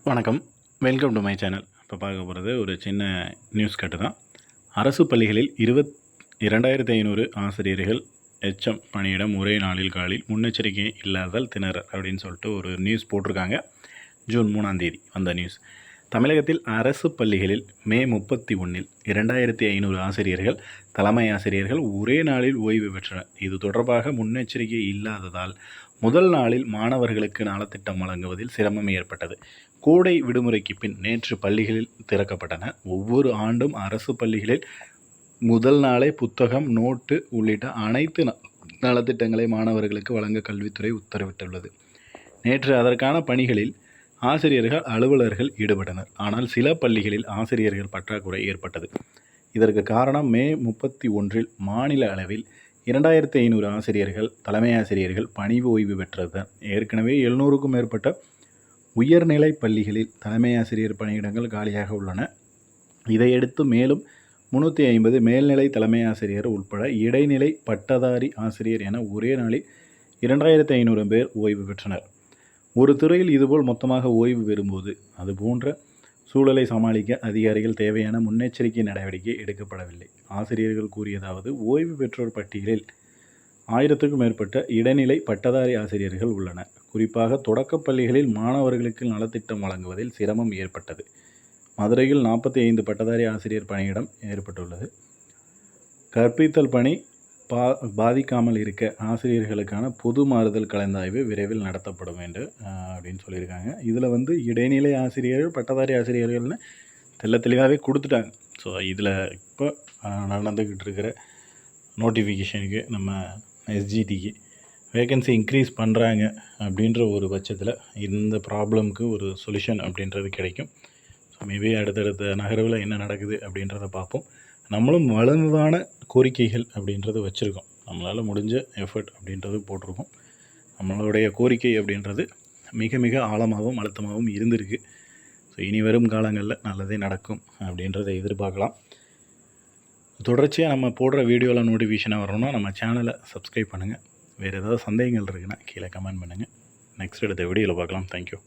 வணக்கம். Welcome to my channel. இப்போ பார்க்க போகிறது ஒரு சின்ன நியூஸ் கட்டு தான். அரசு பள்ளிகளில் 22,500 ஆசிரியர்கள் எச்எம் பணியிடம் ஒரே நாளில் காலில், முன்னெச்சரிக்கை இல்லாததால் திணறல் அப்படின்னு சொல்லிட்டு ஒரு நியூஸ் போட்டிருக்காங்க. ஜூன் 3ஆம் தேதி வந்த நியூஸ். தமிழகத்தில் அரசு பள்ளிகளில் மே 31 2,500 ஆசிரியர்கள், தலைமை ஆசிரியர்கள் ஒரே நாளில் ஓய்வு பெற்றனர். இது தொடர்பாக முன்னெச்சரிக்கை இல்லாததால் முதல் நாளில் மாணவர்களுக்கு நலத்திட்டம் வழங்குவதில் சிரமம் ஏற்பட்டது. கோடை விடுமுறைக்கு பின் நேற்று பள்ளிகளில் திறக்கப்பட்டன. ஒவ்வொரு ஆண்டும் அரசு பள்ளிகளில் முதல் நாளே புத்தகம், நோட்டு உள்ளிட்ட அனைத்து நலத்திட்டங்களை மாணவர்களுக்கு வழங்க கல்வித்துறை உத்தரவிட்டுள்ளது. நேற்று அதற்கான பணிகளில் ஆசிரியர்கள், அலுவலர்கள் ஈடுபட்டனர். ஆனால் சில பள்ளிகளில் ஆசிரியர்கள் பற்றாக்குறை ஏற்பட்டது. இதற்கு காரணம் மே 31 மாநில அளவில் 2,500 ஆசிரியர்கள், தலைமை ஆசிரியர்கள் பணி ஓய்வு பெற்றதுதான். ஏற்கனவே 700க்கும் மேற்பட்ட உயர்நிலை பள்ளிகளில் தலைமை ஆசிரியர் பணியிடங்கள் காலியாக உள்ளன. இதையடுத்து மேலும் 350 மேல்நிலை தலைமை ஆசிரியர் உட்பட இடைநிலை பட்டதாரி ஆசிரியர் என ஒரே நாளில் 2,500 பேர் ஓய்வு பெற்றனர். ஒரு துறையில் இதுபோல் மொத்தமாக ஓய்வு பெறும்போது அதுபோன்ற சூழலை சமாளிக்க அதிகாரிகள் தேவையான முன்னெச்சரிக்கை நடவடிக்கை எடுக்கப்படவில்லை. ஆசிரியர்கள் கூறியதாவது, ஓய்வு பெற்றோர் பட்டியலில் 1000க்கும் மேற்பட்ட இடைநிலை பட்டதாரி ஆசிரியர்கள் உள்ளனர். குறிப்பாக தொடக்கப் பள்ளிகளில் மாணவர்களுக்கு நலத்திட்டம் வழங்குவதில் சிரமம் ஏற்பட்டது. மதுரையில் 45 பட்டதாரி ஆசிரியர் பணியிடம் ஏற்பட்டுள்ளது. கற்பித்தல் பணி பாதிக்காமல் இருக்க ஆசிரியர்களுக்கான பொது மாறுதல் கலந்தாய்வு விரைவில் நடத்தப்படும் என்று அப்படின்னு சொல்லியிருக்காங்க. இதில் இடைநிலை ஆசிரியர்கள், பட்டதாரி ஆசிரியர்கள்னு தெளிவாகவே கொடுத்துட்டாங்க. ஸோ இதில் இப்போ நடந்துக்கிட்டு இருக்கிற நோட்டிஃபிகேஷனுக்கு நம்ம எஸ்ஜிடிக்கு வேகன்சி இன்க்ரீஸ் பண்ணுறாங்க அப்படின்ற ஒரு பட்சத்தில் இந்த ப்ராப்ளம்க்கு ஒரு சொல்யூஷன் அப்படின்றது கிடைக்கும். ஸோ மேபி அடுத்தடுத்த நகர்வில் என்ன நடக்குது அப்படின்றத பார்ப்போம். நம்மளும் வலுவான கோரிக்கைகள் அப்படின்றது வச்சுருக்கோம். நம்மளால் முடிஞ்ச எஃபர்ட் அப்படின்றது போட்டிருக்கோம். நம்மளுடைய கோரிக்கை அப்படின்றது மிக மிக ஆழமாகவும் அழுத்தமாகவும் இருந்திருக்கு. ஸோ இனி வரும் காலங்களில் நல்லதே நடக்கும் அப்படின்றத எதிர்பார்க்கலாம். தொடர்ச்சியாக நம்ம போடுற வீடியோவில் நோட்டிஃபிகேஷனாக வரணும்னா நம்ம சேனலை சப்ஸ்கிரைப் பண்ணுங்கள். வேறு ஏதாவது சந்தேகங்கள் இருக்குன்னா கீழே கமெண்ட் பண்ணுங்கள். நெக்ஸ்ட் எடுத்த வீடியோவில் பார்க்கலாம். தேங்க்யூ.